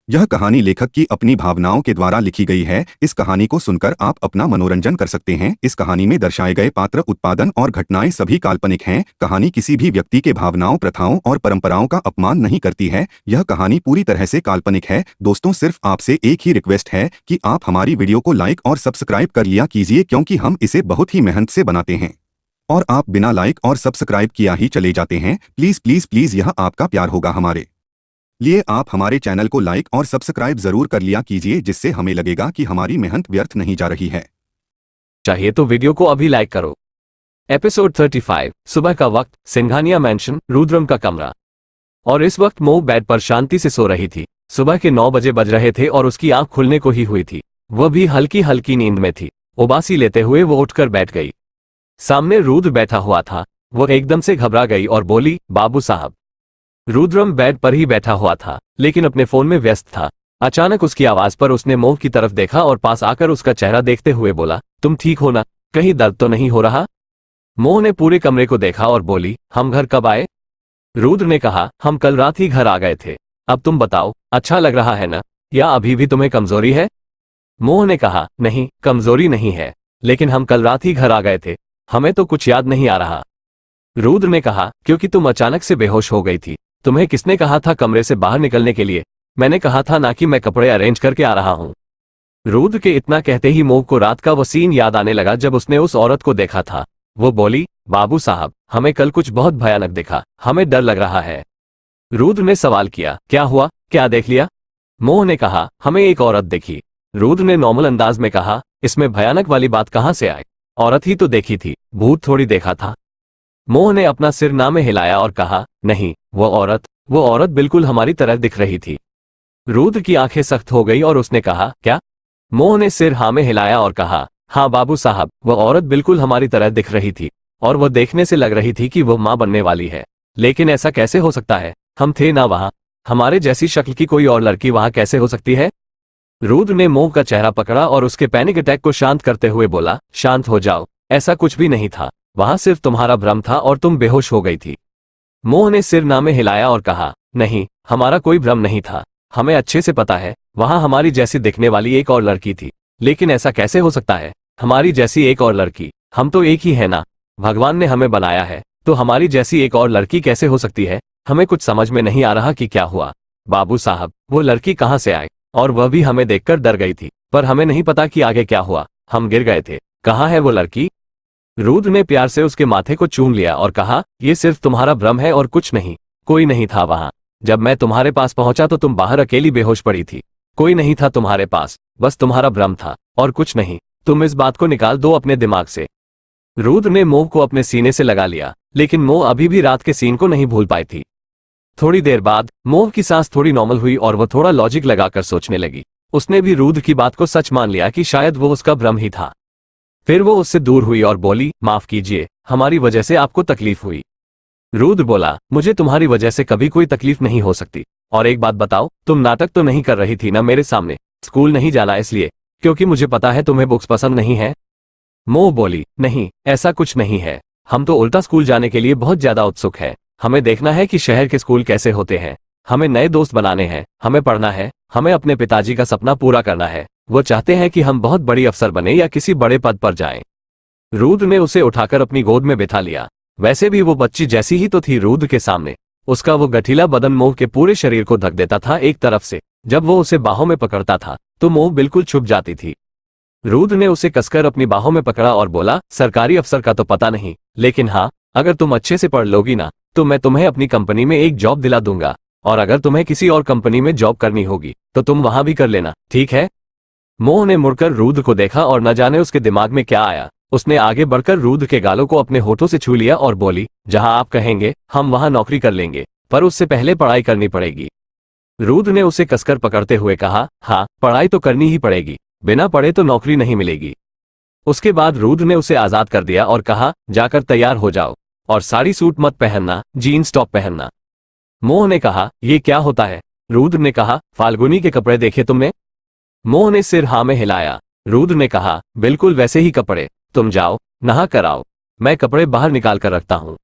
यह कहानी लेखक की अपनी भावनाओं के द्वारा लिखी गई है। इस कहानी को सुनकर आप अपना मनोरंजन कर सकते हैं। इस कहानी में दर्शाए गए पात्र, उत्पादन और घटनाएं सभी काल्पनिक हैं। कहानी किसी भी व्यक्ति के भावनाओं, प्रथाओं और परंपराओं का अपमान नहीं करती है। यह कहानी पूरी तरह से काल्पनिक है। दोस्तों, सिर्फ आपसे एक ही रिक्वेस्ट है कि आप हमारी वीडियो को लाइक और सब्सक्राइब कर लिया कीजिए, क्योंकि हम इसे बहुत ही मेहनत से बनाते हैं और आप बिना लाइक और सब्सक्राइब किया ही चले जाते हैं। प्लीज प्लीज प्लीज, यह आपका प्यार होगा हमारे लिए। आप हमारे चैनल को लाइक और सब्सक्राइब जरूर कर लिया कीजिए, जिससे हमें लगेगा कि हमारी मेहनत व्यर्थ नहीं जा रही है। चाहिए तो वीडियो को अभी लाइक करो। एपिसोड 35। सुबह का वक्त, सिंघानिया मैंशन, रुद्रम का कमरा। और इस वक्त मोह बेड पर शांति से सो रही थी। सुबह के 9 बजे बज रहे थे और उसकी आंख खुलने को ही हुई थी। वह भी हल्की हल्की नींद में थी। उबासी लेते हुए वो उठकर बैठ गई। सामने रुद्र बैठा हुआ था। वो एकदम से घबरा गई और बोली, बाबू साहब। रुद्रम बेड पर ही बैठा हुआ था, लेकिन अपने फोन में व्यस्त था। अचानक उसकी आवाज पर उसने मोह की तरफ देखा और पास आकर उसका चेहरा देखते हुए बोला, तुम ठीक हो ना? कहीं दर्द तो नहीं हो रहा? मोह ने पूरे कमरे को देखा और बोली, हम घर कब आए? रुद्र ने कहा, हम कल रात ही घर आ गए थे। अब तुम बताओ, अच्छा लग रहा है ना, या अभी भी तुम्हें कमजोरी है? मोह ने कहा, नहीं, कमजोरी नहीं है, लेकिन हम कल रात ही घर आ गए थे। हमें तो कुछ याद नहीं आ रहा। रुद्र ने कहा, क्योंकि तुम अचानक से बेहोश हो गई थी। तुम्हें किसने कहा था कमरे से बाहर निकलने के लिए? मैंने कहा था ना कि मैं कपड़े अरेंज करके आ रहा हूं। रुद्र के इतना कहते ही मोह को रात का वो सीन याद आने लगा जब उसने उस औरत को देखा था। वो बोली, बाबू साहब, हमें कल कुछ बहुत भयानक दिखा, हमें डर लग रहा है। रुद्र ने सवाल किया, क्या हुआ, क्या देख लिया? मोह ने कहा, हमें एक औरत देखी। रुद्र ने नॉर्मल अंदाज में कहा, इसमें भयानक वाली बात कहां से आई? औरत ही तो देखी थी, भूत थोड़ी देखा था। मोह ने अपना सिर ना में हिलाया और कहा, नहीं, वो औरत बिल्कुल हमारी तरह दिख रही थी। रुद्र की आंखें सख्त हो गई और उसने कहा, क्या? मोह ने सिर हाँ में हिलाया और कहा, हाँ बाबू साहब, वो औरत बिल्कुल हमारी तरह दिख रही थी और वो देखने से लग रही थी कि वो मां बनने वाली है। लेकिन ऐसा कैसे हो सकता है? हम थे ना वहां। हमारे जैसी शक्ल की कोई और लड़की वहां कैसे हो सकती है? रुद्र ने मोह का चेहरा पकड़ा और उसके पैनिक अटैक को शांत करते हुए बोला, शांत हो जाओ, ऐसा कुछ भी नहीं था। वहां सिर्फ तुम्हारा भ्रम था और तुम बेहोश हो गई थी। मोह ने सिर ना में हिलाया और कहा, नहीं, हमारा कोई भ्रम नहीं था। हमें अच्छे से पता है, वहां हमारी जैसी दिखने वाली एक और लड़की थी। लेकिन ऐसा कैसे हो सकता है? हमारी जैसी एक और लड़की? हम तो एक ही है ना? भगवान ने हमें बनाया है, तो हमारी जैसी एक और लड़की कैसे हो सकती है? हमें कुछ समझ में नहीं आ रहा कि क्या हुआ। बाबू साहब, वो लड़की कहाँ से आई? और वह भी हमें देखकर डर गई थी, पर हमें नहीं पता कि आगे क्या हुआ। हम गिर गए थे। कहाँ है वो लड़की? रुद्र ने प्यार से उसके माथे को चूम लिया और कहा, ये सिर्फ तुम्हारा भ्रम है और कुछ नहीं। कोई नहीं था वहां। जब मैं तुम्हारे पास पहुंचा तो तुम बाहर अकेली बेहोश पड़ी थी। कोई नहीं था तुम्हारे पास, बस तुम्हारा भ्रम था और कुछ नहीं। तुम इस बात को निकाल दो अपने दिमाग से। रुद्र ने मोह को अपने सीने से लगा लिया, लेकिन मोह अभी भी रात के सीन को नहीं भूल पाई थी। थोड़ी देर बाद मोह की सांस थोड़ी नॉर्मल हुई और वह थोड़ा लॉजिक लगाकर सोचने लगी। उसने भी रुद्र की बात को सच मान लिया कि शायद वो उसका भ्रम ही था। फिर वो उससे दूर हुई और बोली, माफ कीजिए, हमारी वजह से आपको तकलीफ हुई। रुद्र बोला, मुझे तुम्हारी वजह से कभी कोई तकलीफ नहीं हो सकती। और एक बात बताओ, तुम नाटक तो नहीं कर रही थी ना मेरे सामने? स्कूल नहीं जाना इसलिए, क्योंकि मुझे पता है तुम्हें बुक्स पसंद नहीं है? मोह बोली, नहीं, ऐसा कुछ नहीं है। हम तो उल्टा स्कूल जाने के लिए बहुत ज्यादा उत्सुक है। हमें देखना है कि शहर के स्कूल कैसे होते हैं। हमें नए दोस्त बनाने हैं, हमें पढ़ना है, हमें अपने पिताजी का सपना पूरा करना है। वो चाहते हैं कि हम बहुत बड़ी अफसर बने या किसी बड़े पद पर जाएं। रुद्र ने उसे उठाकर अपनी गोद में बिठा लिया। वैसे भी वो बच्ची जैसी ही तो थी रुद्र के सामने। उसका वो गठीला बदन मोह के पूरे शरीर को ढक देता था एक तरफ से। जब वो उसे बाहों में पकड़ता था तो मोह बिल्कुल छुप जाती थी। रुद्र ने उसे कसकर अपनी बाहों में पकड़ा और बोला, सरकारी अफसर का तो पता नहीं, लेकिन हाँ, अगर तुम अच्छे से पढ़ लोगी ना तो मैं तुम्हें अपनी कंपनी में एक जॉब दिला दूंगा। और अगर तुम्हें किसी और कंपनी में जॉब करनी होगी तो तुम वहां भी कर लेना, ठीक है? मोह ने मुड़कर रुद्र को देखा और न जाने उसके दिमाग में क्या आया। उसने आगे बढ़कर रुद्र के गालों को अपने होठों से छू लिया और बोली, जहां आप कहेंगे हम वहां नौकरी कर लेंगे, पर उससे पहले पढ़ाई करनी पड़ेगी। रुद्र ने उसे कसकर पकड़ते हुए कहा, हाँ, पढ़ाई तो करनी ही पड़ेगी, बिना पढ़े तो नौकरी नहीं मिलेगी। उसके बाद रुद्र ने उसे आजाद कर दिया और कहा, जाकर तैयार हो जाओ और साड़ी सूट मत पहनना, जीन्स टॉप पहनना। मोह ने कहा, ये क्या होता है? रुद्र ने कहा, फाल्गुनी के कपड़े देखे तुमने? मोह ने सिर हाँ में हिलाया। रुद्र ने कहा, बिल्कुल वैसे ही कपड़े। तुम जाओ, नहा कर आओ, मैं कपड़े बाहर निकाल कर रखता हूं।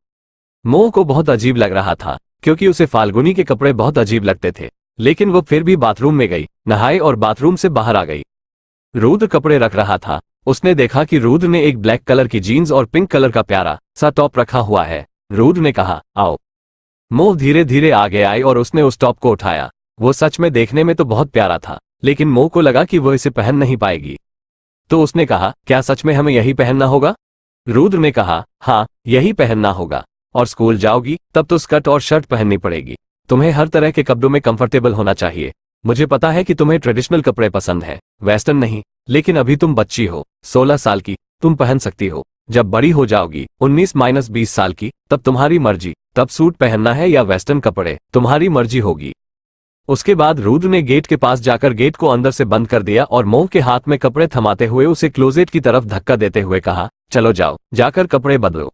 मोह को बहुत अजीब लग रहा था, क्योंकि उसे फाल्गुनी के कपड़े बहुत अजीब लगते थे। लेकिन वो फिर भी बाथरूम में गई, नहाए और बाथरूम से बाहर आ गई। रुद्र कपड़े रख रहा था। उसने देखा कि रुद्र ने एक ब्लैक कलर की जीन्स और पिंक कलर का प्यारा सा टॉप रखा हुआ है। रुद्र ने कहा, आओ। मोह धीरे धीरे आगे आई और उसने उस टॉप को उठाया। वो सच में देखने में तो बहुत प्यारा था, लेकिन मोह को लगा कि वो इसे पहन नहीं पाएगी। तो उसने कहा, क्या सच में हमें यही पहनना होगा? रुद्र ने कहा, हाँ, यही पहनना होगा। और स्कूल जाओगी तब तो स्कर्ट और शर्ट पहननी पड़ेगी। तुम्हें हर तरह के कपड़ों में कंफर्टेबल होना चाहिए। मुझे पता है कि तुम्हें ट्रेडिशनल कपड़े पसंद है, वेस्टर्न नहीं, लेकिन अभी तुम बच्ची हो, 16 साल की, तुम पहन सकती हो। जब बड़ी हो जाओगी, 19-20 साल की, तब तुम्हारी मर्जी, तब सूट पहनना है या वेस्टर्न कपड़े, तुम्हारी मर्जी होगी। उसके बाद रुद्र ने गेट के पास जाकर गेट को अंदर से बंद कर दिया और मोह के हाथ में कपड़े थमाते हुए उसे क्लोजेट की तरफ धक्का देते हुए कहा, चलो जाओ, जाकर कपड़े बदलो।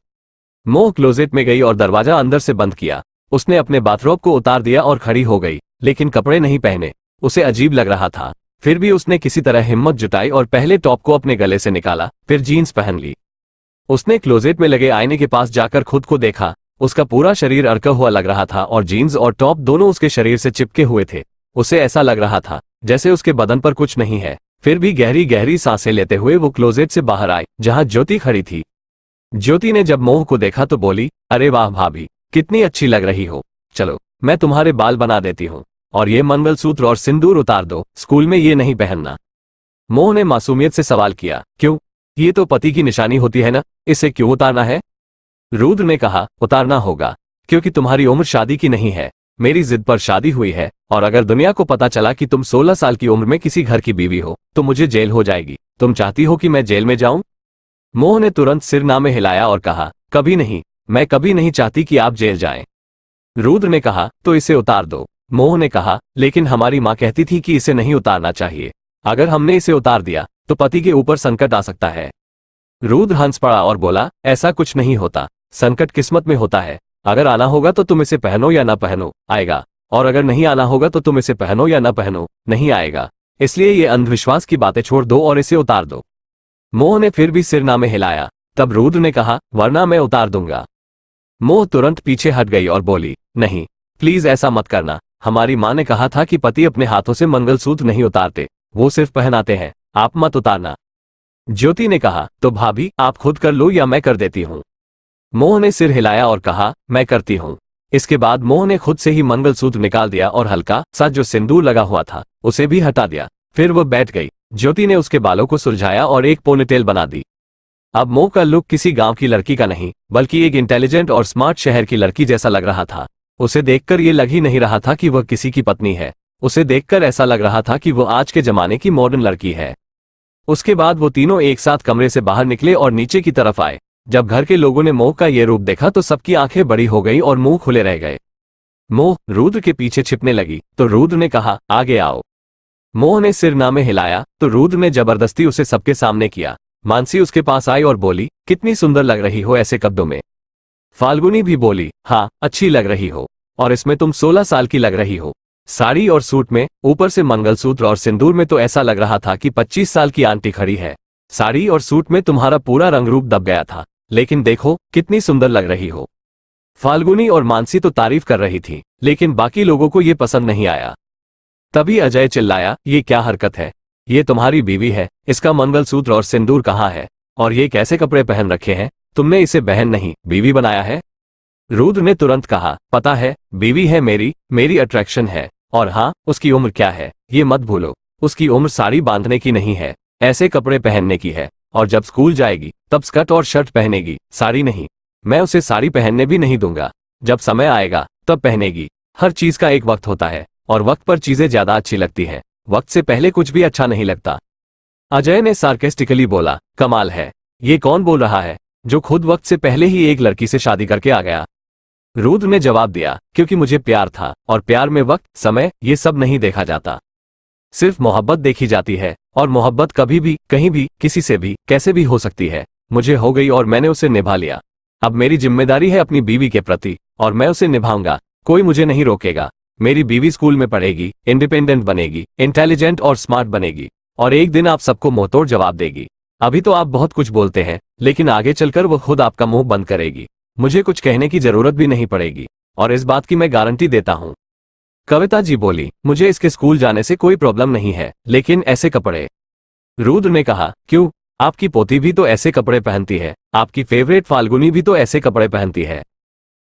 मोह क्लोजेट में गई और दरवाजा अंदर से बंद किया। उसने अपने बाथरोब को उतार दिया और खड़ी हो गई, लेकिन कपड़े नहीं पहने। उसे अजीब लग रहा था। फिर भी उसने किसी तरह हिम्मत जुटाई और पहले टॉप को अपने गले से निकाला, फिर जीन्स पहन ली। उसने क्लोजेट में लगे आईने के पास जाकर खुद को देखा। उसका पूरा शरीर अड़का हुआ लग रहा था और जीन्स और टॉप दोनों उसके शरीर से चिपके हुए थे। उसे ऐसा लग रहा था जैसे उसके बदन पर कुछ नहीं है। फिर भी गहरी गहरी सांसें लेते हुए वो क्लोजेट से बाहर आई, जहां ज्योति खड़ी थी। ज्योति ने जब मोह को देखा तो बोली, अरे वाह भाभी, कितनी अच्छी लग रही हो। चलो, मैं तुम्हारे बाल बना देती हूँ, और ये मंगलसूत्र और सिंदूर उतार दो, स्कूल में ये नहीं पहनना। मोह ने मासूमियत से सवाल किया, क्यों? ये तो पति की निशानी होती है ना, इसे क्यों उतारना है? रुद्र ने कहा, उतारना होगा, क्योंकि तुम्हारी उम्र शादी की नहीं है। मेरी जिद पर शादी हुई है, और अगर दुनिया को पता चला कि तुम 16 साल की उम्र में किसी घर की बीवी हो, तो मुझे जेल हो जाएगी। तुम चाहती हो कि मैं जेल में जाऊं? मोह ने तुरंत सिर में हिलाया और कहा, कभी नहीं, मैं कभी नहीं चाहती कि आप जेल जाएं। रुद्र ने कहा, तो इसे उतार दो। मोह ने कहा, लेकिन हमारी माँ कहती थी कि इसे नहीं उतारना चाहिए। अगर हमने इसे उतार दिया तो पति के ऊपर संकट आ सकता है। रुद्र हंस पड़ा और बोला, ऐसा कुछ नहीं होता, संकट किस्मत में होता है। अगर आना होगा तो तुम इसे पहनो या ना पहनो, आएगा, और अगर नहीं आना होगा तो तुम इसे पहनो या ना पहनो, नहीं आएगा। इसलिए ये अंधविश्वास की बातें छोड़ दो और इसे उतार दो। मोह ने फिर भी सिर में हिलाया। तब रुद्र ने कहा, वरना मैं उतार दूंगा। मोह तुरंत पीछे हट गई और बोली, नहीं, प्लीज ऐसा मत करना। हमारी माँ ने कहा था कि पति अपने हाथों से मंगलसूत्र नहीं उतारते, वो सिर्फ पहनाते हैं, आप मत उतारना। ज्योति ने कहा, तो भाभी आप खुद कर लो या मैं कर देती हूँ। मोह ने सिर हिलाया और कहा, मैं करती हूँ। इसके बाद मोह ने खुद से ही मंगलसूत्र निकाल दिया और हल्का सा जो सिंदूर लगा हुआ था उसे भी हटा दिया। फिर वो बैठ गई। ज्योति ने उसके बालों को सुलझाया और एक पोनीटेल बना दी। अब मोह का लुक किसी गांव की लड़की का नहीं, बल्कि एक इंटेलिजेंट और स्मार्ट शहर की लड़की जैसा लग रहा था। उसे देखकर ये लग ही नहीं रहा था कि वह किसी की पत्नी है। उसे देखकर ऐसा लग रहा था कि वो आज के जमाने की मॉडर्न लड़की है। उसके बाद वो तीनों एक साथ कमरे से बाहर निकले और नीचे की तरफ आए। जब घर के लोगों ने मोह का ये रूप देखा तो सबकी आंखें बड़ी हो गई और मुंह खुले रह गए। मोह रुद्र के पीछे छिपने लगी तो रुद्र ने कहा, आगे आओ। मोह ने सिर में हिलाया तो रुद्र ने जबरदस्ती उसे सबके सामने किया। मानसी उसके पास आई और बोली, कितनी सुंदर लग रही हो ऐसे कपड़ों में। फाल्गुनी भी बोली, हाँ, अच्छी लग रही हो, और इसमें तुम 16 साल की लग रही हो। साड़ी और सूट में, ऊपर से मंगलसूत्र और सिंदूर में तो ऐसा लग रहा था कि 25 साल की आंटी खड़ी है। साड़ी और सूट में तुम्हारा पूरा रंग रूप दब गया था, लेकिन देखो कितनी सुंदर लग रही हो। फाल्गुनी और मानसी तो तारीफ कर रही थी, लेकिन बाकी लोगों को ये पसंद नहीं आया। तभी अजय चिल्लाया, ये क्या हरकत है? ये तुम्हारी बीवी है, इसका मंगलसूत्र और सिंदूर कहाँ है? और ये कैसे कपड़े पहन रखे हैं? तुमने इसे बहन नहीं, बीवी बनाया है? रुद्र ने तुरंत कहा, पता है, बीवी है मेरी अट्रैक्शन है। और हाँ, उसकी उम्र क्या है ये मत भूलो। उसकी उम्र साड़ी बांधने की नहीं है, ऐसे कपड़े पहनने की है। और जब स्कूल जाएगी तब स्कर्ट और शर्ट पहनेगी, साड़ी नहीं। मैं उसे साड़ी पहनने भी नहीं दूंगा। जब समय आएगा तब पहनेगी। हर चीज का एक वक्त होता है, और वक्त पर चीजें ज्यादा अच्छी लगती हैं। वक्त से पहले कुछ भी अच्छा नहीं लगता। अजय ने सार्केस्टिकली बोला, कमाल है, ये कौन बोल रहा है जो खुद वक्त से पहले ही एक लड़की से शादी करके आ गया? रुद्र ने जवाब दिया, क्योंकि मुझे प्यार था, और प्यार में वक्त, समय, ये सब नहीं देखा जाता। सिर्फ मोहब्बत देखी जाती है, और मोहब्बत कभी भी, कहीं भी, किसी से भी, कैसे भी हो सकती है। मुझे हो गई और मैंने उसे निभा लिया। अब मेरी जिम्मेदारी है अपनी बीवी के प्रति, और मैं उसे निभाऊंगा। कोई मुझे नहीं रोकेगा। मेरी बीवी स्कूल में पढ़ेगी, इंडिपेंडेंट बनेगी, इंटेलिजेंट और स्मार्ट बनेगी, और एक दिन आप सबको मुंहतोड़ जवाब देगी। अभी तो आप बहुत कुछ बोलते हैं, लेकिन आगे चलकर वो खुद आपका मुंह बंद करेगी। मुझे कुछ कहने की जरूरत भी नहीं पड़ेगी, और इस बात की मैं गारंटी देता हूं। कविता जी बोली, मुझे इसके स्कूल जाने से कोई प्रॉब्लम नहीं है, लेकिन ऐसे कपड़े। रुद्र ने कहा, क्यों? आपकी पोती भी तो ऐसे कपड़े पहनती है, आपकी फेवरेट फाल्गुनी भी तो ऐसे कपड़े पहनती है।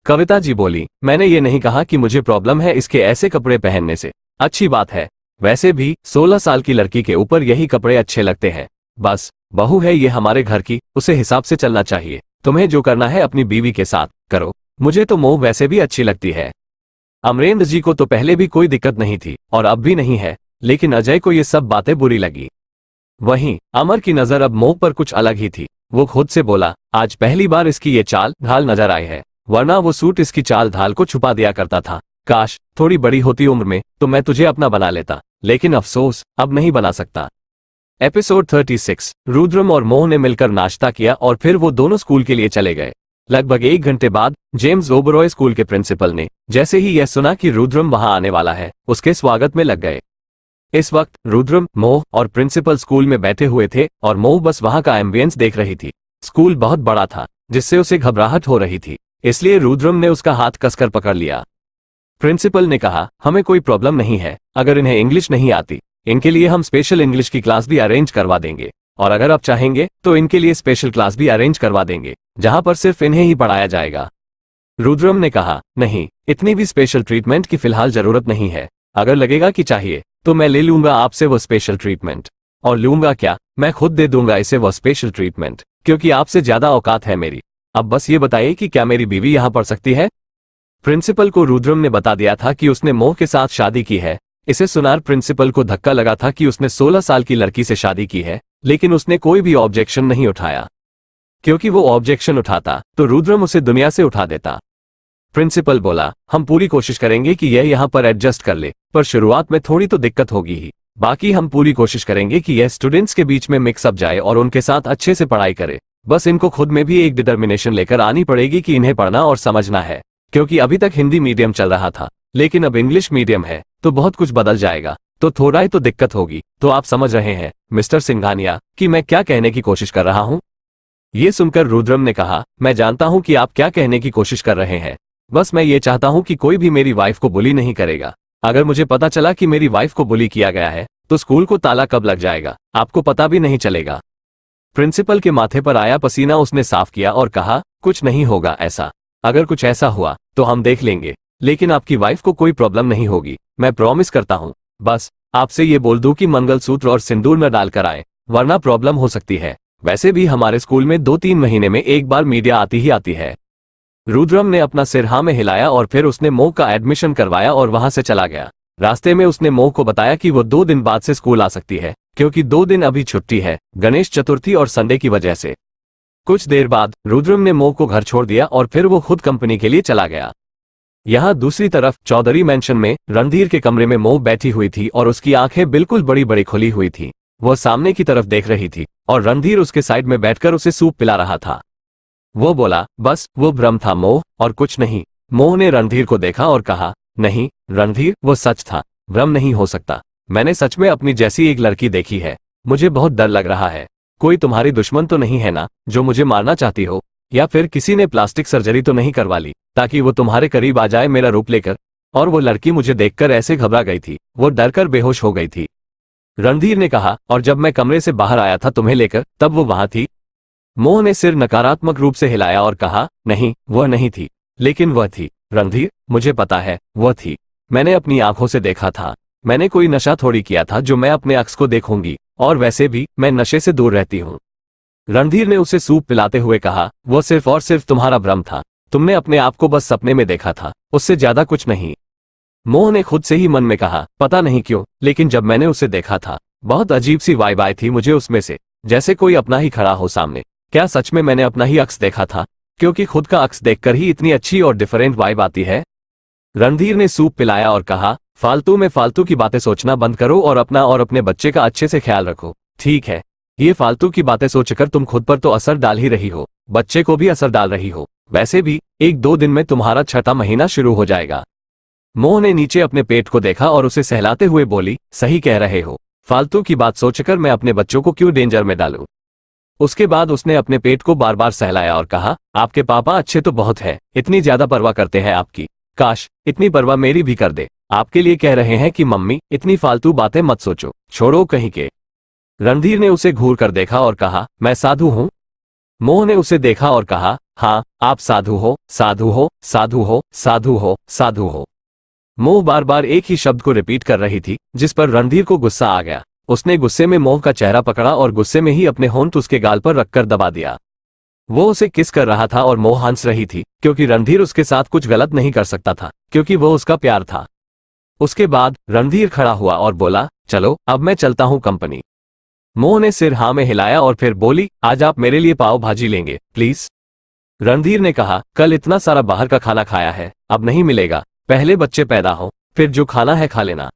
कविता जी बोली, मैंने ये नहीं कहा कि मुझे प्रॉब्लम है इसके ऐसे कपड़े पहनने से। अच्छी बात है, वैसे भी 16 साल की लड़की के ऊपर यही कपड़े अच्छे लगते हैं। बस बहू है ये हमारे घर की, उसे हिसाब से चलना चाहिए। तुम्हें जो करना है अपनी बीवी के साथ करो, मुझे तो मोह वैसे भी अच्छी लगती है। अमरेंद्र जी को तो पहले भी कोई दिक्कत नहीं थी और अब भी नहीं है, लेकिन अजय को ये सब बातें बुरी लगी। वहीं अमर की नजर अब मोह पर कुछ अलग ही थी। वो खुद से बोला, आज पहली बार इसकी ये चाल ढाल नजर आई है, वरना वो सूट इसकी चाल ढाल को छुपा दिया करता था। काश थोड़ी बड़ी होती उम्र में तो मैं तुझे अपना बना लेता, लेकिन अफसोस अब नहीं बना सकता। एपिसोड 36। रुद्रम और मोह ने मिलकर नाश्ता किया और फिर वो दोनों स्कूल के लिए चले गए। लगभग 1 घंटे बाद जेम्स ओबरॉय स्कूल के प्रिंसिपल ने जैसे ही यह सुना कि रुद्रम वहां आने वाला है, उसके स्वागत में लग गए। इस वक्त रुद्रम, मोह और प्रिंसिपल स्कूल में बैठे हुए थे और मोह बस वहां का एम्बियंस देख रही थी। स्कूल बहुत बड़ा था, जिससे उसे घबराहट हो रही थी, इसलिए रुद्रम ने उसका हाथ कसकर पकड़ लिया। प्रिंसिपल ने कहा, हमें कोई प्रॉब्लम नहीं है, अगर इन्हें इंग्लिश नहीं आती, इनके लिए हम स्पेशल इंग्लिश की क्लास भी अरेंज करवा देंगे, और अगर आप चाहेंगे तो इनके लिए स्पेशल क्लास भी अरेंज करवा देंगे, जहां पर सिर्फ इन्हें ही पढ़ाया जाएगा। रुद्रम ने कहा, नहीं, इतनी भी स्पेशल ट्रीटमेंट की फिलहाल जरूरत नहीं है। अगर लगेगा कि चाहिए तो मैं ले लूंगा आपसे वो स्पेशल ट्रीटमेंट। और लूंगा क्या, मैं खुद दे दूंगा इसे वो स्पेशल ट्रीटमेंट, क्योंकि आपसे ज्यादा औकात है मेरी। अब बस ये बताइए कि क्या मेरी बीवी यहां पढ़ सकती है? प्रिंसिपल को रुद्रम ने बता दिया था कि उसने मोह के साथ शादी की है। इसे सुनार प्रिंसिपल को धक्का लगा था कि उसने 16 साल की लड़की से शादी की है, लेकिन उसने कोई भी ऑब्जेक्शन नहीं उठाया, क्योंकि वो ऑब्जेक्शन उठाता तो रुद्रम उसे दुनिया से उठा देता। प्रिंसिपल बोला, हम पूरी कोशिश करेंगे कि यह यहाँ पर एडजस्ट कर ले, पर शुरुआत में थोड़ी तो दिक्कत होगी ही। बाकी हम पूरी कोशिश करेंगे कि यह स्टूडेंट्स के बीच में मिक्सअप जाए और उनके साथ अच्छे से पढ़ाई करे। बस इनको खुद में भी एक डिटर्मिनेशन लेकर आनी पड़ेगी कि इन्हें पढ़ना और समझना है, क्योंकि अभी तक हिंदी मीडियम चल रहा था, लेकिन अब इंग्लिश मीडियम है तो बहुत कुछ बदल जाएगा, तो थोड़ा ही तो दिक्कत होगी। तो आप समझ रहे हैं मिस्टर सिंघानिया कि मैं क्या कहने की कोशिश कर रहा हूँ? ये सुनकर रुद्रम ने कहा, मैं जानता हूँ कि आप क्या कहने की कोशिश कर रहे हैं, बस मैं ये चाहता हूँ कि कोई भी मेरी वाइफ को बुली नहीं करेगा। अगर मुझे पता चला कि मेरी वाइफ को बुली किया गया है तो स्कूल को ताला कब लग जाएगा आपको पता भी नहीं चलेगा। प्रिंसिपल के माथे पर आया पसीना उसने साफ किया और कहा, कुछ नहीं होगा ऐसा, अगर कुछ ऐसा हुआ तो हम देख लेंगे, लेकिन आपकी वाइफ को कोई प्रॉब्लम नहीं होगी, मैं प्रॉमिस करता हूँ। बस आपसे ये बोल दूं कि मंगलसूत्र और सिंदूर न डालकर आए, वरना प्रॉब्लम हो सकती है। वैसे भी हमारे स्कूल में 2-3 महीने में एक बार मीडिया आती ही आती है। रुद्रम ने अपना सिर हाँ में हिलाया और फिर उसने मोह का एडमिशन करवाया और वहां से चला गया। रास्ते में उसने मोह को बताया कि वो 2 दिन बाद से स्कूल आ सकती है, क्योंकि 2 दिन अभी छुट्टी है, गणेश चतुर्थी और संडे की वजह से। कुछ देर बाद रुद्रम ने मोह को घर छोड़ दिया और फिर वो खुद कंपनी के लिए चला गया। यहाँ दूसरी तरफ चौधरी मैंशन में रणधीर के कमरे में मोह बैठी हुई थी और उसकी आंखें बिल्कुल बड़ी बड़ी खुली हुई थी। वह सामने की तरफ देख रही थी और रणधीर उसके साइड में बैठकर उसे सूप पिला रहा था। वो बोला, बस वो भ्रम था मोह, और कुछ नहीं। मोह ने रणधीर को देखा और कहा, नहीं रणधीर, वो सच था, भ्रम नहीं हो सकता। मैंने सच में अपनी जैसी एक लड़की देखी है। मुझे बहुत डर लग रहा है। कोई तुम्हारी दुश्मन तो नहीं है ना, जो मुझे मारना चाहती हो? या फिर किसी ने प्लास्टिक सर्जरी तो नहीं करवा ली ताकि वो तुम्हारे करीब आ जाए मेरा रूप लेकर? और वो लड़की मुझे देखकर ऐसे घबरा गई थी, वो डरकर बेहोश हो गई थी। रणधीर ने कहा, और जब मैं कमरे से बाहर आया था तुम्हें लेकर, तब वो वहां थी? मोह ने सिर नकारात्मक रूप से हिलाया और कहा, नहीं वह नहीं थी, लेकिन वह थी। रणधीर, मुझे पता है वह थी, मैंने अपनी आंखों से देखा था। मैंने कोई नशा थोड़ी किया था जो मैं अपने अक्स को देखूंगी, और वैसे भी मैं नशे से दूर रहती हूँ। रणधीर ने उसे सूप पिलाते हुए कहा, वो सिर्फ और सिर्फ तुम्हारा भ्रम था, तुमने अपने आप को बस सपने में देखा था, उससे ज्यादा कुछ नहीं। मोह ने खुद से ही मन में कहा, पता नहीं क्यों, लेकिन जब मैंने उसे देखा था, बहुत अजीब सी वाइब आई थी मुझे उसमें से, जैसे कोई अपना ही खड़ा हो सामने। क्या सच में मैंने अपना ही अक्स देखा था? क्योंकि खुद का अक्स देखकर ही इतनी अच्छी और डिफरेंट वाइब आती है। रणधीर ने सूप पिलाया और कहा, फालतू में फालतू की बातें सोचना बंद करो और अपना और अपने बच्चे का अच्छे से ख्याल रखो, ठीक है? ये फालतू की बातें सोचकर तुम खुद पर तो असर डाल ही रही हो, बच्चे को भी असर डाल रही हो। वैसे भी 1-2 दिन में तुम्हारा 6ठा महीना शुरू हो जाएगा। मोह ने नीचे अपने पेट को देखा और उसे सहलाते हुए बोली, सही कह रहे हो, फालतू की बात सोचकर मैं अपने बच्चों को क्यों डेंजर में डालूं? उसके बाद उसने अपने पेट को बार बार सहलाया और कहा, आपके पापा अच्छे तो बहुत है, इतनी ज्यादा परवाह करते हैं आपकी, काश इतनी परवाह मेरी भी कर दे। आपके लिए कह रहे हैं कि मम्मी इतनी फालतू बातें मत सोचो, छोड़ो कहीं के। रणधीर ने उसे घूर कर देखा और कहा, मैं साधु हूं? मोह ने उसे देखा और कहा, हाँ आप साधु हो, साधु हो, साधु हो, साधु हो, साधु हो। मोह बार बार एक ही शब्द को रिपीट कर रही थी, जिस पर रणधीर को गुस्सा आ गया। उसने गुस्से में मोह का चेहरा पकड़ा और गुस्से में ही अपने होंठ उसके गाल पर रखकर दबा दिया। वो उसे किस कर रहा था और मोह हंस रही थी, क्योंकि रणधीर उसके साथ कुछ गलत नहीं कर सकता था, क्योंकि वो उसका प्यार था। उसके बाद रणधीर खड़ा हुआ और बोला, चलो अब मैं चलता हूं कंपनी। मोह ने सिर हाँ में हिलाया और फिर बोली, आज आप मेरे लिए पाव भाजी लेंगे प्लीज। रणधीर ने कहा, कल इतना सारा बाहर का खाना खाया है, अब नहीं मिलेगा, पहले बच्चे पैदा हो फिर जो खाना है खा लेना।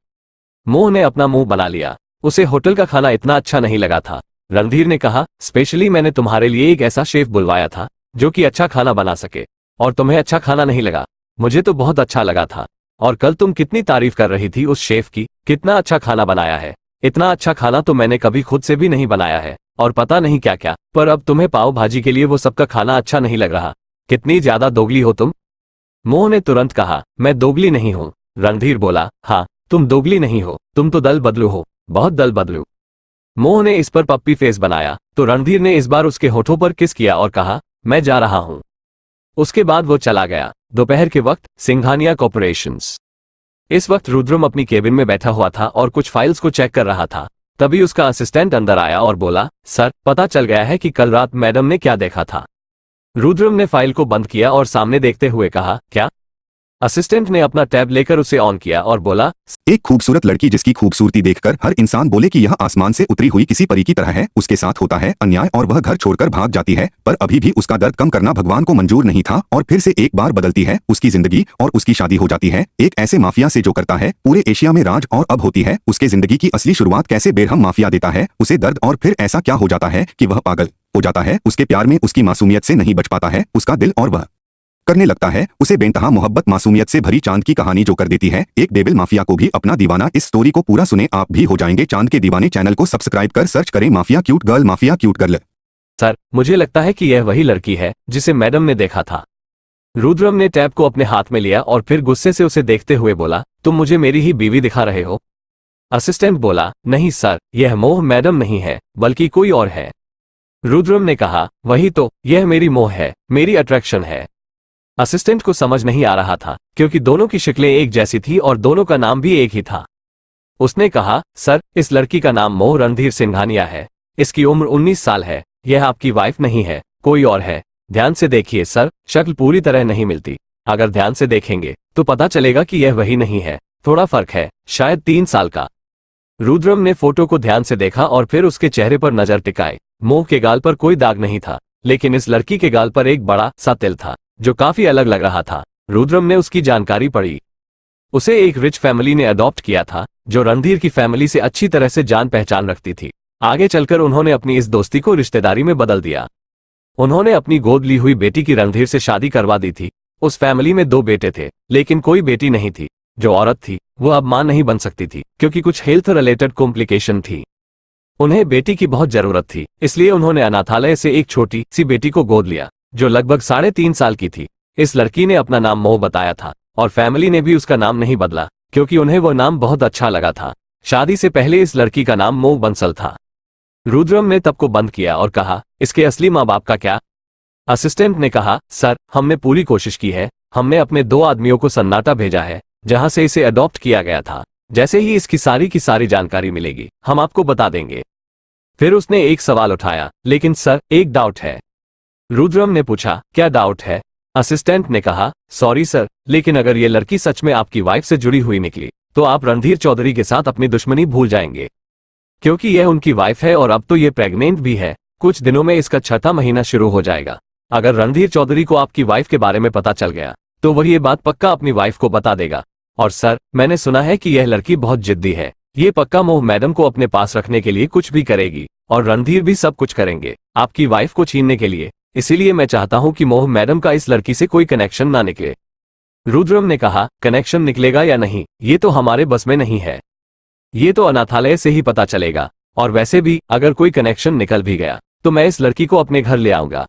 मोह ने अपना मुंह बना लिया, उसे होटल का खाना इतना अच्छा नहीं लगा था। रणधीर ने कहा, स्पेशली मैंने तुम्हारे लिए एक ऐसा शेफ बुलवाया था जो कि अच्छा खाना बना सके, और तुम्हें अच्छा खाना नहीं लगा। मुझे तो बहुत अच्छा लगा था, और कल तुम कितनी तारीफ कर रही थी उस शेफ की, कितना अच्छा खाना बनाया है। इतना अच्छा खाना तो मैंने कभी खुद से भी नहीं बनाया है, और पता नहीं क्या क्या, पर अब तुम्हें पाव भाजी के लिए वो सबका खाना अच्छा नहीं लग रहा। कितनी ज्यादा दोगली हो तुम। मोह ने तुरंत कहा, मैं दोगली नहीं हूं। रणधीर बोला, हाँ तुम दोगली नहीं हो, तुम तो दल बदलू हो, बहुत दल बदलू। मोह ने इस पर पप्पी फेस बनाया तो रणधीर ने इस बार उसके होठों पर किस किया और कहा, मैं जा रहा हूं। उसके बाद वो चला गया। दोपहर के वक्त सिंघानिया कॉर्पोरेशंस। इस वक्त रुद्रम अपनी केबिन में बैठा हुआ था और कुछ फाइल्स को चेक कर रहा था। तभी उसका असिस्टेंट अंदर आया और बोला, सर पता चल गया है कि कल रात मैडम ने क्या देखा था। रुद्रम ने फाइल को बंद किया और सामने देखते हुए कहा, क्या? असिस्टेंट ने अपना टैब लेकर उसे ऑन किया और बोला, एक खूबसूरत लड़की जिसकी खूबसूरती देखकर हर इंसान बोले कि यह आसमान से उतरी हुई किसी परी की तरह है, उसके साथ होता है अन्याय और वह घर छोड़कर भाग जाती है, पर अभी भी उसका दर्द कम करना भगवान को मंजूर नहीं था और फिर से एक बार बदलती है उसकी जिंदगी और उसकी शादी हो जाती है एक ऐसे माफिया से जो करता है पूरे एशिया में राज, और अब होती है उसके जिंदगी की असली शुरुआत कैसे बेरहम माफिया देता है उसे दर्द, और फिर ऐसा क्या हो जाता है कि वह पागल हो जाता है उसके प्यार में, उसकी मासूमियत से नहीं बच पाता है उसका दिल, और वह करने लगता है उसे बेनतहा मोहब्बत, मासूमियत से भरी चांद की कहानी जो कर देती है एक डेविल माफिया को भी अपना दीवाना। इस स्टोरी को पूरा सुने, आप भी हो जाएंगे चांद के दीवाने। चैनल को सब्सक्राइब कर सर्च करें mafia cute girl, mafia cute girl. Sir मुझे लगता है कि यह वही लड़की है जिसे मैडम ने देखा था। रुद्रम ने टैब को अपने हाथ में लिया और फिर गुस्से से उसे देखते हुए बोला, तुम मुझे मेरी ही बीवी दिखा रहे हो? असिस्टेंट बोला, नहीं सर, यह मोह मैडम नहीं है बल्कि कोई और है। रुद्रम ने कहा, वही तो, यह मेरी मोह है, मेरी अट्रैक्शन है। असिस्टेंट को समझ नहीं आ रहा था क्योंकि दोनों की शक्लें एक जैसी थी और दोनों का नाम भी एक ही था। उसने कहा, सर इस लड़की का नाम मोह रणधीर सिंघानिया है, इसकी उम्र 19 साल है, यह आपकी वाइफ नहीं है, कोई और है। ध्यान से देखिए सर, शक्ल पूरी तरह नहीं मिलती, अगर ध्यान से देखेंगे तो पता चलेगा कि यह वही नहीं है, थोड़ा फर्क है, शायद 3 साल का। रुद्रम ने फोटो को ध्यान से देखा और फिर उसके चेहरे पर नजर टिकाई। मोह के गाल पर कोई दाग नहीं था, लेकिन इस लड़की के गाल पर एक बड़ा सा तिल था जो काफी अलग लग रहा था। रुद्रम ने उसकी जानकारी पढ़ी। उसे एक रिच फैमिली ने अडॉप्ट किया था जो रणधीर की फैमिली से अच्छी तरह से जान पहचान रखती थी। आगे चलकर उन्होंने अपनी इस दोस्ती को रिश्तेदारी में बदल दिया। उन्होंने अपनी गोद ली हुई बेटी की रणधीर से शादी करवा दी थी। उस फैमिली में 2 बेटे थे लेकिन कोई बेटी नहीं थी। जो औरत थी वो अब मां नहीं बन सकती थी क्योंकि कुछ हेल्थ रिलेटेड कॉम्प्लिकेशन थी। उन्हें बेटी की बहुत जरूरत थी, इसलिए उन्होंने अनाथालय से एक छोटी सी बेटी को गोद लिया जो लगभग 3.5 साल की थी। इस लड़की ने अपना नाम मोह बताया था और फैमिली ने भी उसका नाम नहीं बदला क्योंकि उन्हें वो नाम बहुत अच्छा लगा था। शादी से पहले इस लड़की का नाम मोह बंसल था। रुद्रम ने तब को बंद किया और कहा, इसके असली माँ बाप का क्या? असिस्टेंट ने कहा, सर हमने पूरी कोशिश की है, हमने अपने 2 आदमियों को सन्नाटा भेजा है जहां से इसे अडॉप्ट किया गया था। जैसे ही इसकी सारी की सारी जानकारी मिलेगी हम आपको बता देंगे। फिर उसने एक सवाल उठाया, लेकिन सर एक डाउट है। रुद्रम ने पूछा, क्या डाउट है? असिस्टेंट ने कहा, सॉरी सर, लेकिन अगर ये लड़की सच में आपकी वाइफ से जुड़ी हुई निकली तो आप रणधीर चौधरी के साथ अपनी दुश्मनी भूल जाएंगे, क्योंकि यह उनकी वाइफ है और अब तो ये प्रेग्नेंट भी है। कुछ दिनों में इसका 6था महीना शुरू हो जाएगा। अगर रणधीर चौधरी को आपकी वाइफ के बारे में पता चल गया तो वह ये बात पक्का अपनी वाइफ को बता देगा। और सर मैंने सुना है कि यह लड़की बहुत जिद्दी है, ये पक्का मोह मैडम को अपने पास रखने के लिए कुछ भी करेगी और रणधीर भी सब कुछ करेंगे आपकी वाइफ को छीनने के लिए। इसीलिए मैं चाहता हूं कि मोह मैडम का इस लड़की से कोई कनेक्शन ना निकले। रुद्रम ने कहा, कनेक्शन निकलेगा या नहीं ये तो हमारे बस में नहीं है, ये तो अनाथालय से ही पता चलेगा। और वैसे भी अगर कोई कनेक्शन निकल भी गया तो मैं इस लड़की को अपने घर ले आऊंगा,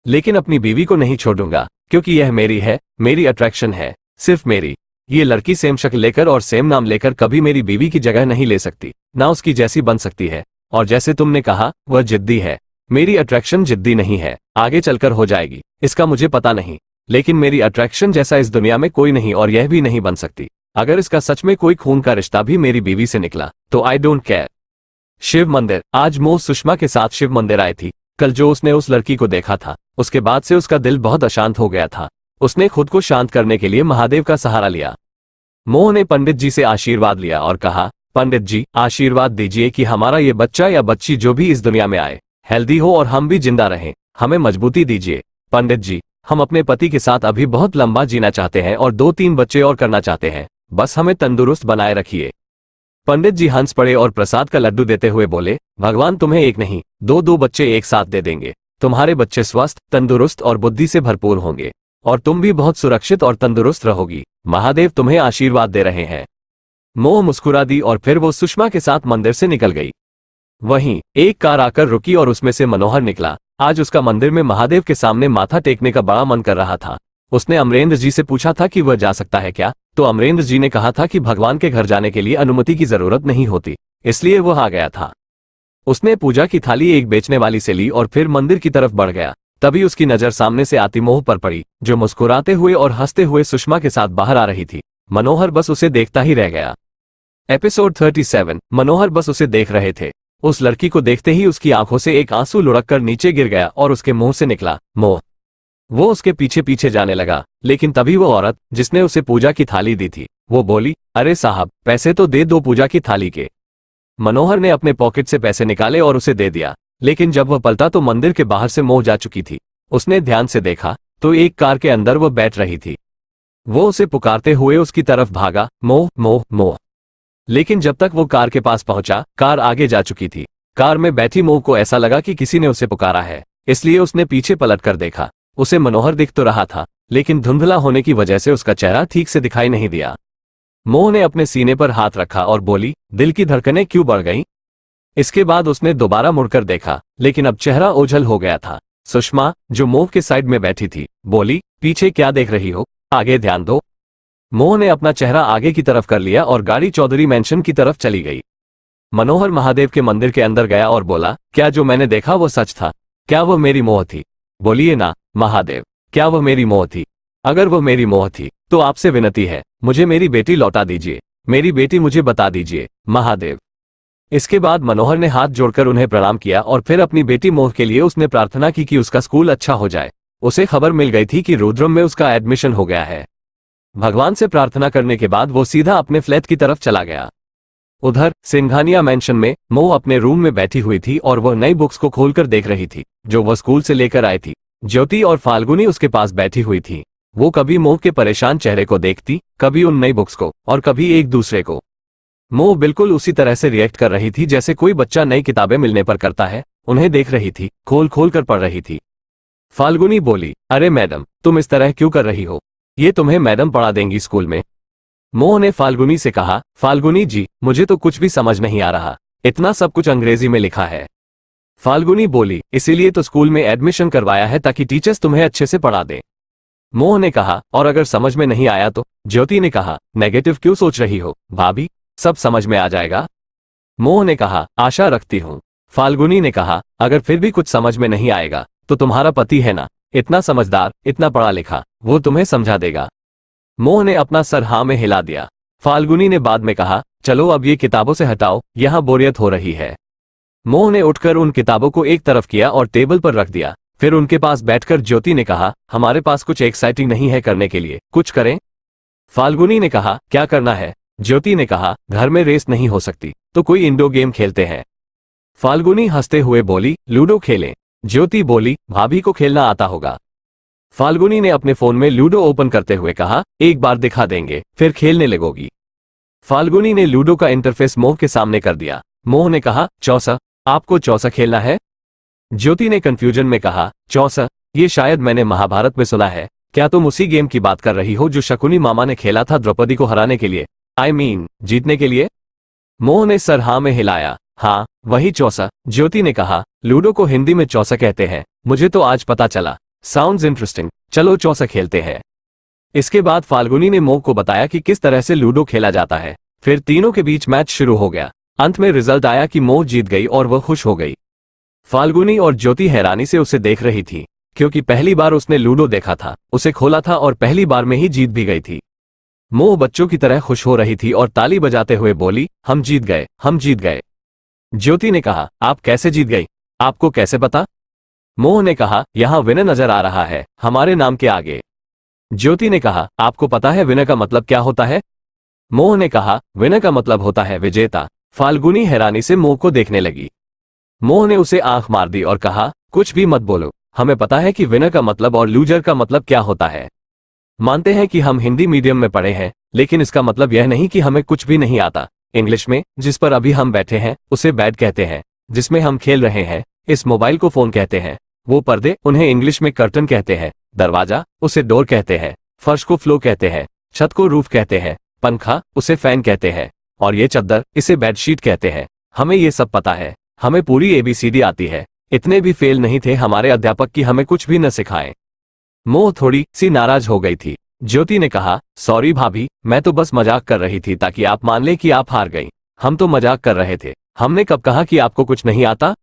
लेकिन अपनी बीवी को नहीं छोड़ूंगा क्योंकि यह मेरी है, मेरी अट्रैक्शन है, सिर्फ मेरी। ये लड़की सेम शक्ल लेकर और सेम नाम लेकर कभी मेरी बीवी की जगह नहीं ले सकती, ना उसकी जैसी बन सकती है। और जैसे तुमने कहा, वह जिद्दी है। मेरी अट्रैक्शन जिद्दी नहीं है, आगे चलकर हो जाएगी, इसका मुझे पता नहीं, लेकिन मेरी अट्रैक्शन जैसा इस दुनिया में कोई नहीं और यह भी नहीं बन सकती। अगर इसका सच में कोई खून का रिश्ता भी मेरी बीवी से निकला तो आई डोंट केयर। शिव मंदिर। आज मोह सुषमा के साथ शिव मंदिर आई थी। कल जो उसने उस लड़की को देखा था, उसके बाद से उसका दिल बहुत अशांत हो गया था। उसने खुद को शांत करने के लिए महादेव का सहारा लिया। मोह ने पंडित जी से आशीर्वाद लिया और कहा, पंडित जी आशीर्वाद दीजिए कि हमारा ये बच्चा या बच्ची जो भी इस दुनिया में आए हेल्दी हो और हम भी जिंदा रहें। हमें मजबूती दीजिए। पंडित जी, हम अपने पति के साथ अभी बहुत लंबा जीना चाहते हैं और 2-3 बच्चे और करना चाहते हैं, बस हमें तंदुरुस्त बनाए रखिए। पंडित जी हंस पड़े और प्रसाद का लड्डू देते हुए बोले, भगवान तुम्हें एक नहीं 2 बच्चे एक साथ दे देंगे। तुम्हारे बच्चे स्वस्थ, तंदुरुस्त और बुद्धि से भरपूर होंगे और तुम भी बहुत सुरक्षित और तंदुरुस्त रहोगी। महादेव तुम्हें आशीर्वाद दे रहे हैं। मोह मुस्कुरा दी और फिर वो सुषमा के साथ मंदिर से निकल गई। वहीं एक कार आकर रुकी और उसमें से मनोहर निकला। आज उसका मंदिर में महादेव के सामने माथा टेकने का बड़ा मन कर रहा था। उसने अमरेंद्र जी से पूछा था कि वह जा सकता है क्या, तो अमरेंद्र जी ने कहा था कि भगवान के घर जाने के लिए अनुमति की जरूरत नहीं होती, इसलिए वह आ गया था। उसने पूजा की थाली एक बेचने वाली से ली और फिर मंदिर की तरफ बढ़ गया। तभी उसकी नजर सामने से आती मोह पर पड़ी, जो मुस्कुराते हुए और हंसते हुए सुषमा के साथ बाहर आ रही थी। मनोहर बस उसे देखता ही रह गया। एपिसोड 37। मनोहर बस उसे देख रहे थे। उस लड़की को देखते ही उसकी आंखों से एक आंसू लुढ़क कर नीचे गिर गया और उसके मुंह से निकला, मोह। वो उसके पीछे पीछे जाने लगा, लेकिन तभी वो औरत जिसने उसे पूजा की थाली दी थी, वो बोली, अरे साहब, पैसे तो दे दो पूजा की थाली के। मनोहर ने अपने पॉकेट से पैसे निकाले और उसे दे दिया, लेकिन जब वह पलटा तो मंदिर के बाहर से मोह जा चुकी थी। उसने ध्यान से देखा तो एक कार के अंदर वह बैठ रही थी। वो उसे पुकारते हुए उसकी तरफ भागा, मोह मोह मोह। लेकिन जब तक वो कार के पास पहुंचा, कार आगे जा चुकी थी। कार में बैठी मोह को ऐसा लगा कि किसी ने उसे पुकारा है, इसलिए उसने पीछे पलट कर देखा। उसे मनोहर दिख तो रहा था, लेकिन धुंधला होने की वजह से उसका चेहरा ठीक से दिखाई नहीं दिया। मोह ने अपने सीने पर हाथ रखा और बोली, दिल की धड़कनें क्यों बढ़ गईं? इसके बाद उसने दोबारा मुड़कर देखा, लेकिन अब चेहरा ओझल हो गया था। सुषमा, जो मोह के साइड में बैठी थी, बोली, पीछे क्या देख रही हो, आगे ध्यान दो। मोह ने अपना चेहरा आगे की तरफ कर लिया और गाड़ी चौधरी मैंशन की तरफ चली गई। मनोहर महादेव के मंदिर के अंदर गया और बोला, क्या जो मैंने देखा वो सच था? क्या वह मेरी मोह थी? बोलिए ना महादेव, क्या वह मेरी मोह थी? अगर वह मेरी मोह थी तो आपसे विनती है, मुझे मेरी बेटी लौटा दीजिए। मेरी बेटी मुझे बता दीजिए महादेव। इसके बाद मनोहर ने हाथ जोड़कर उन्हें प्रणाम किया और फिर अपनी बेटी मोह के लिए उसने प्रार्थना की कि उसका स्कूल अच्छा हो जाए। उसे खबर मिल गई थी कि रुद्रम में उसका एडमिशन हो गया है। भगवान से प्रार्थना करने के बाद वो सीधा अपने फ्लैट की तरफ चला गया। उधर सिंघानिया मैंशन में मोह अपने रूम में बैठी हुई थी और वह नई बुक्स को खोलकर देख रही थी जो वह स्कूल से लेकर आई थी। ज्योति और फाल्गुनी उसके पास बैठी हुई थी। वो कभी मोह के परेशान चेहरे को देखती, कभी उन नई बुक्स को और कभी एक दूसरे को। मोह बिल्कुल उसी तरह से रिएक्ट कर रही थी जैसे कोई बच्चा नई किताबें मिलने पर करता है। उन्हें देख रही थी, खोल खोल कर पढ़ रही थी। फाल्गुनी बोली, अरे मैडम, तुम इस तरह क्यों कर रही हो? ये तुम्हें मैडम पढ़ा देंगी स्कूल में। मोह ने फाल्गुनी से कहा, फाल्गुनी जी, मुझे तो कुछ भी समझ नहीं आ रहा, इतना सब कुछ अंग्रेजी में लिखा है। फाल्गुनी बोली, इसीलिए तो स्कूल में एडमिशन करवाया है ताकि टीचर्स तुम्हें अच्छे से पढ़ा दें। मोह ने कहा, और अगर समझ में नहीं आया तो? ज्योति ने कहा, नेगेटिव क्यों सोच रही हो भाभी, सब समझ में आ जाएगा। मोह ने कहा, आशा रखती हूँ। फाल्गुनी ने कहा, अगर फिर भी कुछ समझ में नहीं आएगा तो तुम्हारा पति है ना, इतना समझदार, इतना पढ़ा लिखा, वो तुम्हें समझा देगा। मोह ने अपना सर हाँ में हिला दिया। फाल्गुनी ने बाद में कहा, चलो अब ये किताबों से हटाओ, यहाँ बोरियत हो रही है। मोह ने उठकर उन किताबों को एक तरफ किया और टेबल पर रख दिया। फिर उनके पास बैठकर ज्योति ने कहा, हमारे पास कुछ एक्साइटिंग नहीं है करने के लिए, कुछ करें? फाल्गुनी ने कहा, क्या करना है? ज्योति ने कहा, घर में रेस नहीं हो सकती तो कोई इंडोर गेम खेलते हैं। फाल्गुनी हंसते हुए बोली, लूडो खेलें। ज्योति बोली, भाभी को खेलना आता होगा। फाल्गुनी ने अपने फोन में लूडो ओपन करते हुए कहा, एक बार दिखा देंगे फिर खेलने लगोगी। फाल्गुनी ने लूडो का इंटरफेस मोह के सामने कर दिया। मोह ने कहा, चौसा, आपको चौसा खेलना है? ज्योति ने कंफ्यूजन में कहा, चौसा, ये शायद मैंने महाभारत में सुना है। क्या तुम उसी गेम की बात कर रही हो जो शकुनी मामा ने खेला था द्रौपदी को हराने के लिए? I mean, जीतने के लिए? मोह ने सर हाँ में हिलाया। हाँ, वही चौसा। ज्योति ने कहा, लूडो को हिंदी में चौसा कहते हैं, मुझे तो आज पता चला। साउंड्स इंटरेस्टिंग, चलो चौसा खेलते हैं। इसके बाद फाल्गुनी ने मोह को बताया कि किस तरह से लूडो खेला जाता है। फिर तीनों के बीच मैच शुरू हो गया। अंत में रिजल्ट आया कि मोह जीत गई और वह खुश हो गई। फाल्गुनी और ज्योति हैरानी से उसे देख रही थी, क्योंकि पहली बार उसने लूडो देखा था, उसे खोला था और पहली बार में ही जीत भी गई थी। मोह बच्चों की तरह खुश हो रही थी और ताली बजाते हुए बोली, हम जीत गए, हम जीत गए। ज्योति ने कहा, आप कैसे जीत गई, आपको कैसे पता? मोह ने कहा, यहाँ विनय नजर आ रहा है हमारे नाम के आगे। ज्योति ने कहा, आपको पता है विनय का मतलब क्या होता है? मोह ने कहा, विनय का मतलब होता है विजेता। फाल्गुनी हैरानी से मोह को देखने लगी। मोह ने उसे आंख मार दी और कहा, कुछ भी मत बोलो, हमें पता है कि विनर का मतलब और लूजर का मतलब क्या होता है। मानते हैं कि हम हिंदी मीडियम में पढ़े हैं, लेकिन इसका मतलब यह नहीं कि हमें कुछ भी नहीं आता। इंग्लिश में जिस पर अभी हम बैठे हैं उसे बेड कहते हैं, जिसमें हम खेल रहे हैं इस मोबाइल को फोन कहते हैं, वो पर्दे उन्हें इंग्लिश में कर्टन कहते हैं, दरवाजा उसे डोर कहते हैं, फर्श को फ्लो कहते हैं, छत को रूफ कहते हैं, पंखा उसे फैन कहते हैं, और ये चद्दर इसे बेडशीट कहते हैं। हमें ये सब पता है, हमें पूरी एबीसीडी आती है। इतने भी फेल नहीं थे हमारे अध्यापक कि हमें कुछ भी न सिखाएं। मोह थोड़ी सी नाराज हो गई थी। ज्योति ने कहा, सॉरी भाभी, मैं तो बस मजाक कर रही थी ताकि आप मान लें कि आप हार गई। हम तो मजाक कर रहे थे, हमने कब कहा कि आपको कुछ नहीं आता?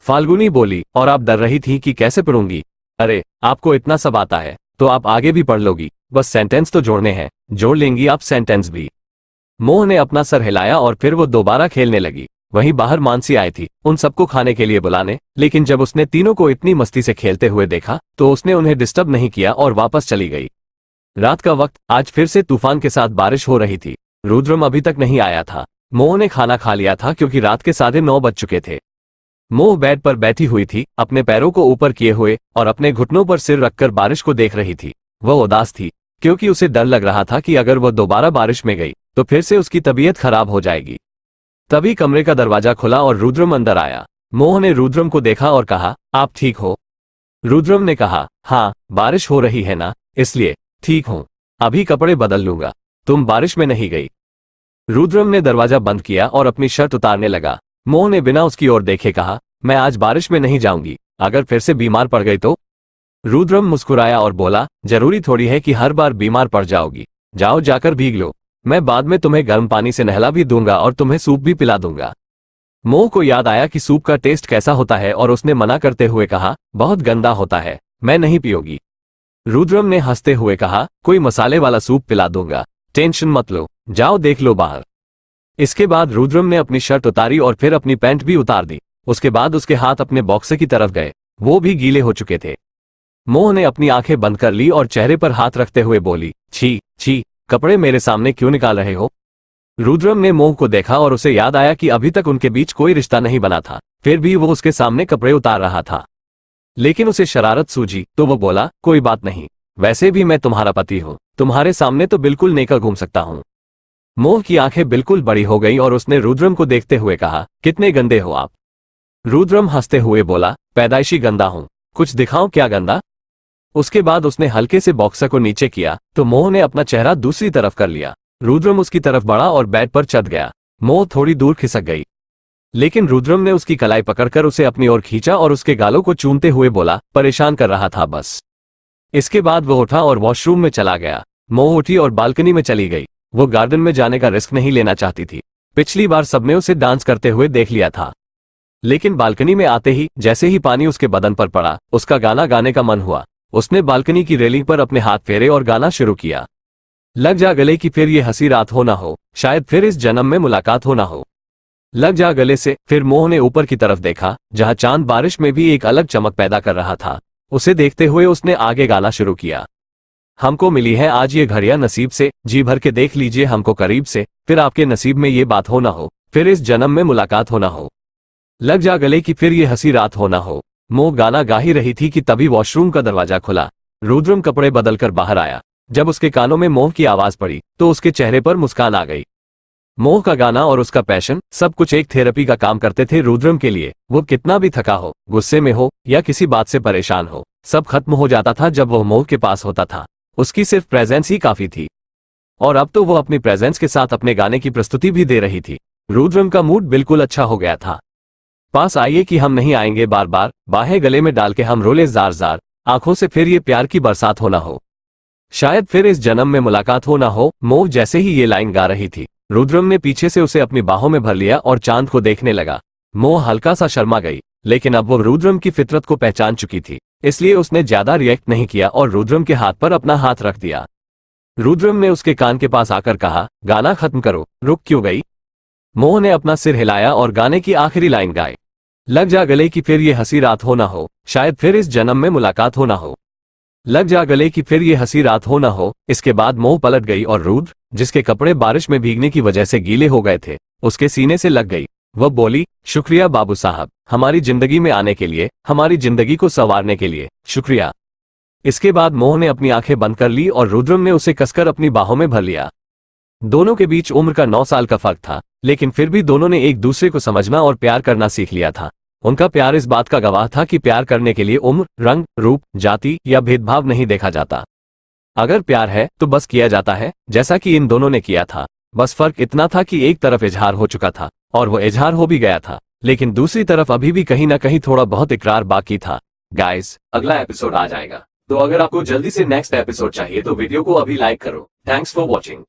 फाल्गुनी बोली, और आप डर रही थी कि कैसे पढ़ूंगी? अरे आपको इतना सब आता है तो आप आगे भी पढ़ लोगी, बस सेंटेंस तो जोड़ने हैं, जोड़ लेंगी आप सेंटेंस भी। मोह ने अपना सर हिलाया और फिर वो दोबारा खेलने लगी। वहीं बाहर मानसी आई थी उन सबको खाने के लिए बुलाने, लेकिन जब उसने तीनों को इतनी मस्ती से खेलते हुए देखा तो उसने उन्हें डिस्टर्ब नहीं किया और वापस चली गई। रात का वक्त, आज फिर से तूफान के साथ बारिश हो रही थी। रुद्रम अभी तक नहीं आया था। मोह ने खाना खा लिया था क्योंकि रात के 9:30 बज चुके थे। मोह बेड पर बैठी हुई थी, अपने पैरों को ऊपर किए हुए और अपने घुटनों पर सिर रखकर बारिश को देख रही थी। वह उदास थी क्योंकि उसे डर लग रहा था कि अगर वह दोबारा बारिश में गई तो फिर से उसकी तबीयत खराब हो जाएगी। तभी कमरे का दरवाजा खुला और रुद्रम अंदर आया। मोह ने रुद्रम को देखा और कहा, आप ठीक हो? रुद्रम ने कहा, हाँ, बारिश हो रही है ना, इसलिए ठीक हूं, अभी कपड़े बदल लूंगा, तुम बारिश में नहीं गई? रुद्रम ने दरवाजा बंद किया और अपनी शर्ट उतारने लगा। मोह ने बिना उसकी ओर देखे कहा, मैं आज बारिश में नहीं जाऊंगी, अगर फिर से बीमार पड़ गई तो? रुद्रम मुस्कुराया और बोला, जरूरी थोड़ी है कि हर बार बीमार पड़ जाओगी, जाओ जाकर भीग लो, मैं बाद में तुम्हें गर्म पानी से नहला भी दूंगा और तुम्हें सूप भी पिला दूंगा। मोह को याद आया कि सूप का टेस्ट कैसा होता है और उसने मना करते हुए कहा, बहुत गंदा होता है, मैं नहीं पियोगी। रुद्रम ने हंसते हुए कहा, कोई मसाले वाला सूप पिला दूंगा, टेंशन मत लो, जाओ देख लो बाहर। इसके बाद रुद्रम ने अपनी शर्ट उतारी और फिर अपनी पैंट भी उतार दी। उसके बाद उसके हाथ अपने बॉक्स की तरफ गए, वो भी गीले हो चुके थे। मोह ने अपनी आंखें बंद कर ली और चेहरे पर हाथ रखते हुए बोली, छी छी, कपड़े मेरे सामने क्यों निकाल रहे हो? रुद्रम ने मोह को देखा और उसे याद आया कि अभी तक उनके बीच कोई रिश्ता नहीं बना था, फिर भी वो उसके सामने कपड़े उतार रहा था। लेकिन उसे शरारत सूझी तो वो बोला, कोई बात नहीं, वैसे भी मैं तुम्हारा पति हूं, तुम्हारे सामने तो बिल्कुल नेकर घूम सकता हूं। मोह की आंखें बिल्कुल बड़ी हो गई और उसने रुद्रम को देखते हुए कहा, कितने गंदे हो आप? रुद्रम हंसते हुए बोला, पैदाइशी गंदा हूं, कुछ दिखाऊं क्या गंदा? उसके बाद उसने हल्के से बॉक्सर को नीचे किया तो मोह ने अपना चेहरा दूसरी तरफ कर लिया। रुद्रम उसकी तरफ बढ़ा और बेड पर चढ़ गया। मोह थोड़ी दूर खिसक गई, लेकिन रुद्रम ने उसकी कलाई पकड़कर उसे अपनी ओर खींचा और उसके गालों को चूमते हुए बोला, परेशान कर रहा था बस। इसके बाद वो उठा और वॉशरूम में चला गया। मोह उठी और बालकनी में चली गई। वो गार्डन में जाने का रिस्क नहीं लेना चाहती थी। पिछली बार सबने उसे डांस करते हुए देख लिया था, लेकिन बालकनी में आते ही जैसे ही पानी उसके बदन पर पड़ा, उसका गाना गाने का मन हुआ। उसने बालकनी की रेलिंग पर अपने हाथ फेरे और गाना शुरू किया। लग जा गले कि फिर ये हंसी रात हो ना हो, शायद फिर इस जन्म में मुलाकात हो ना हो। लग जा गले से फिर मोह ने ऊपर की तरफ देखा, जहां चांद बारिश में भी एक अलग चमक पैदा कर रहा था। उसे देखते हुए उसने आगे गाना शुरू किया। हमको मिली है आज ये घड़ियां नसीब से, जी भर के देख लीजिए हमको करीब से, फिर आपके नसीब में ये बात हो ना हो, फिर इस जन्म में मुलाकात हो ना हो। लग जा गले कि फिर ये हंसी रात हो ना हो। मोह गाना गा ही रही थी कि तभी वॉशरूम का दरवाजा खुला। रुद्रम कपड़े बदलकर बाहर आया। जब उसके कानों में मोह की आवाज पड़ी तो उसके चेहरे पर मुस्कान आ गई। मोह का गाना और उसका पैशन सब कुछ एक थेरेपी का काम करते थे रुद्रम के लिए। वो कितना भी थका हो, गुस्से में हो या किसी बात से परेशान हो, सब खत्म हो जाता था जब वह मोह के पास होता था। उसकी सिर्फ प्रेजेंस ही काफी थी, और अब तो वो अपनी प्रेजेंस के साथ अपने गाने की प्रस्तुति भी दे रही थी। रुद्रम का मूड बिल्कुल अच्छा हो गया था। पास आइए कि हम नहीं आएंगे बार बार, बाहें गले में डाल के हम रोले जार जार, आंखों से फिर ये प्यार की बरसात होना हो। शायद फिर इस जन्म में मुलाकात हो ना हो। मोह जैसे ही ये लाइन गा रही थी, रुद्रम ने पीछे से उसे अपनी बाहों में भर लिया और चांद को देखने लगा। मोह हल्का सा शर्मा गई, लेकिन अब वो रुद्रम की फितरत को पहचान चुकी थी, इसलिए उसने ज्यादा रिएक्ट नहीं किया और रुद्रम के हाथ पर अपना हाथ रख दिया। रुद्रम ने उसके कान के पास आकर कहा, गाना खत्म करो, रुक क्यों गई? मोह ने अपना सिर हिलाया और गाने की आखिरी लाइन गाई, लग जा गले की फिर ये हंसी रात हो ना हो, शायद फिर इस जन्म में मुलाकात हो ना हो। लग जा गले की फिर ये हंसी रात हो ना हो। इसके बाद मोह पलट गई और रुद्र, जिसके कपड़े बारिश में भीगने की वजह से गीले हो गए थे, उसके सीने से लग गई। वह बोली, शुक्रिया बाबू साहब, हमारी जिंदगी में आने के लिए, हमारी जिंदगी को संवारने के लिए शुक्रिया। इसके बाद मोह ने अपनी आंखें बंद कर ली और रुद्रम ने उसे कसकर अपनी बाहों में भर लिया। दोनों के बीच उम्र का 9 साल का फर्क था, लेकिन फिर भी दोनों ने एक दूसरे को समझना और प्यार करना सीख लिया था। उनका प्यार इस बात का गवाह था कि प्यार करने के लिए उम्र, रंग, रूप, जाति या भेदभाव नहीं देखा जाता। अगर प्यार है तो बस किया जाता है, जैसा कि इन दोनों ने किया था। बस फर्क इतना था कि एक तरफ इजहार हो चुका था और वो इजहार हो भी गया था, लेकिन दूसरी तरफ अभी भी कहीं ना कहीं थोड़ा बहुत इकरार बाकी था। गाइस, अगला एपिसोड आ जाएगा, तो अगर आपको जल्दी से नेक्स्ट एपिसोड चाहिए तो वीडियो को अभी लाइक करो। Thanks for watching.